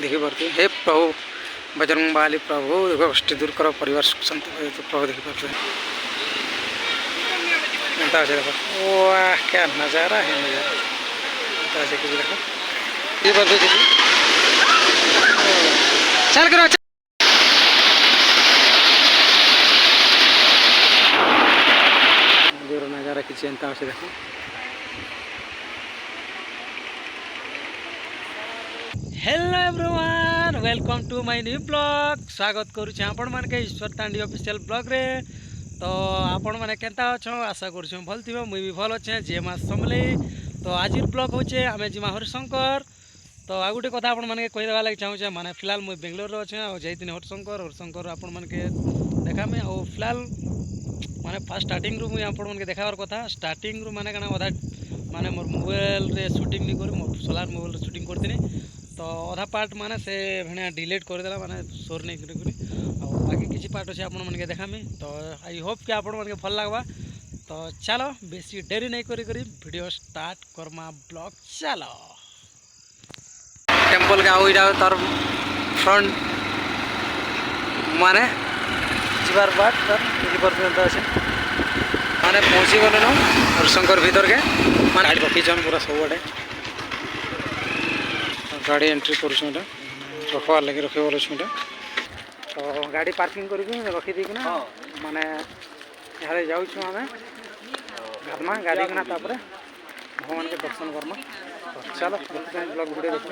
देखिपे हे प्रभु बजरंग बाली प्रभु कष्ट दूर कर परिवार सुख शांति प्रभु देखिपे देख वाह क्या नज़ारा है नज़ारा देखो चल करो नज़ारा किसी एंता देखो hello everyone welcome to my new blog स्वागत करुचे आपण मानके ईश्वर तांडी ऑफिशियल ब्लॉग रे। तो आपण माने केंता अछो आशा करूछु भल थिबो मुई भी भल अच्छे जे मास समले। तो आज ब्लॉग होचे आमे जिमा हरिशंकर। तो आ गुटे कथा आपण माने कहि देबा लागि चाहूचे माने फिलहाल मुई बेंगलोर रो अच्छे आ जैतिन हरिशंकर आपण मानके देखामे आ फिलहाल माने फर्स्ट स्टार्टिंग रु मुई आपण मानके देखावर कथा स्टार्टिंग रु माने कना अधा माने मोर मोबाइल रे शूटिंग नि करी मोर सोलार मोबाइल रे शूटिंग करतिनी। तो अधा पार्ट माने से भेणिया डिलीट करदेला माने सोर नहीं करी बाकी किसी पार्ट अच्छे आपण मानके देखामी। तो आई होप कि आपण मानके भल लागबा। तो चलो बेसी देरी नहीं करी वीडियो स्टार्ट करमा ब्लॉग चलो टेम्पल का ओइरा तार फ्रंट माने जीवार बाट तार 20% আছে माने पहुंची गले न हरिशंकर भीतर के माने गाड़ी रखीछन पूरा सबडे गाड़ी एंट्री करुँ रखवार लगे रखे बोल छुटा। तो गाड़ी पार्किंग कर रखी दी ना माने यहाँ जाऊँ आम गाधमा गाड़ी किना भगवान के दर्शन करमा। तो चलो ब्लॉग वीडियो देख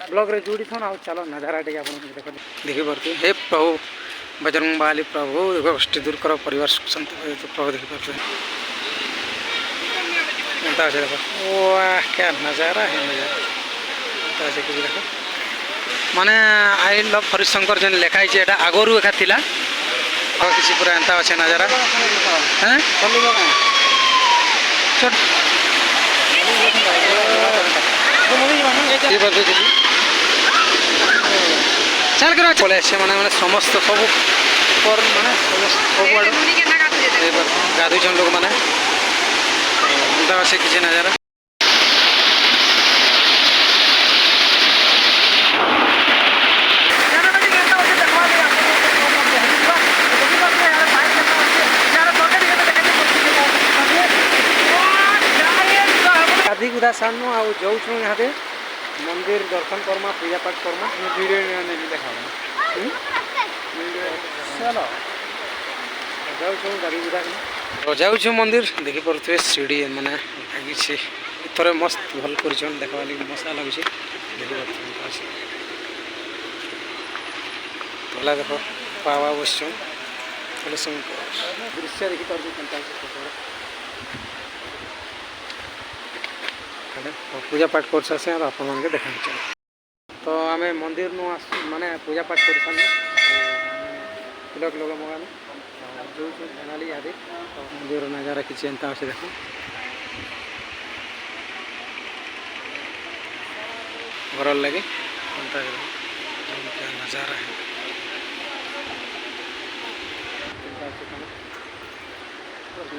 ब्लॉग रे जुड़ी थन आ चलो नज़ारा टे देखिपे हे प्रभु बजरंग बाली प्रभु कष्ट दूर कर परिवार सुख शांति प्रभु देखिपे देखो वाह क्या नज़ारा है नज़ारा देखो माने आई लव हरिशंकर जेन लेखाई एटा आगरू एका थिला और किसी पूरा एंता अच्छे नज़ारा हैं चल करो चले अच्छे माने माने समस्त सब पर माने सब गाधुन लोग माने एंता अच्छे किसी नज़ारा गाधी गुधा सानु आ जाऊँ यहाँ मंदिर दर्शन करमा पूजा पाठ करमा वीडियो देखा चलो जाऊँ गाधी गुधा जाऊँ मंदिर देखी पारे सीढ़ी माने लगी इतरे मस्त भल कर देखा लगे मजा लगे देखी पाला देख पावा बस दृश्य देखी पार्टी पूजा पाठ कर सासे और आप मान के देखा चलो। तो आम मंदिर नु माने पूजा पाठ कर सारे तिलक लोग मगाने जो फाइनाली आदि तो मंदिर नज़ारा किसी एंता अच्छे देखो घर लगे क्या नज़ारा है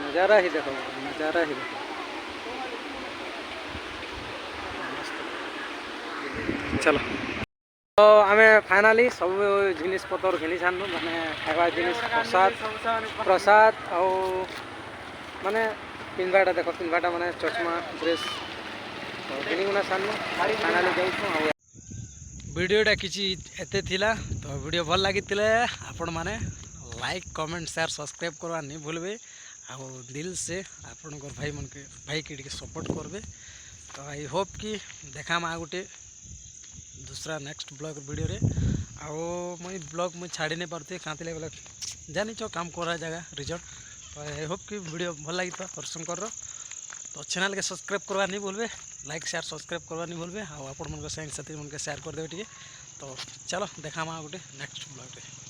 नज़ारा ही देखो नज़ारा ही देखो चलो। तो आम फाइनाली सब जिनिस पतर घिनी सानु माने खावा जिनिस प्रसाद आउ माने पिन्हवाटा देख पिन्हवाटा माने चश्मा ड्रेस तो घिनी गुना सानु फाइनाली जाऊँ। वीडियोटा किसी एते थिला तो वीडियो भल लगी आपण माने लाइक कमेंट शेयर सब्सक्राइब करवा नहीं भूलबे आ दिल से आपण भाई मन के भाई के सपोर्ट करबे। तो आई होप कि देखा आ गोटे दूसरा नेक्स्ट ब्लॉग वीडियो रे आओ मुई ब्लॉग मुई छाड़ी नहीं पारती कहाँ बोले जानी चो काम कर जगह रिजल्ट। तो आई होप कि वीडियो भल लगी तो हरिशंकर तो चैनल के सब्सक्राइब करवा नहीं भूलबे लाइक शेयर सब्सक्राइब करवा नहीं भूलबे आ आपण मन साथी मन शेयर कर देवे टे। तो चलो देखा गोटे नेक्स्ट ब्लॉग रे।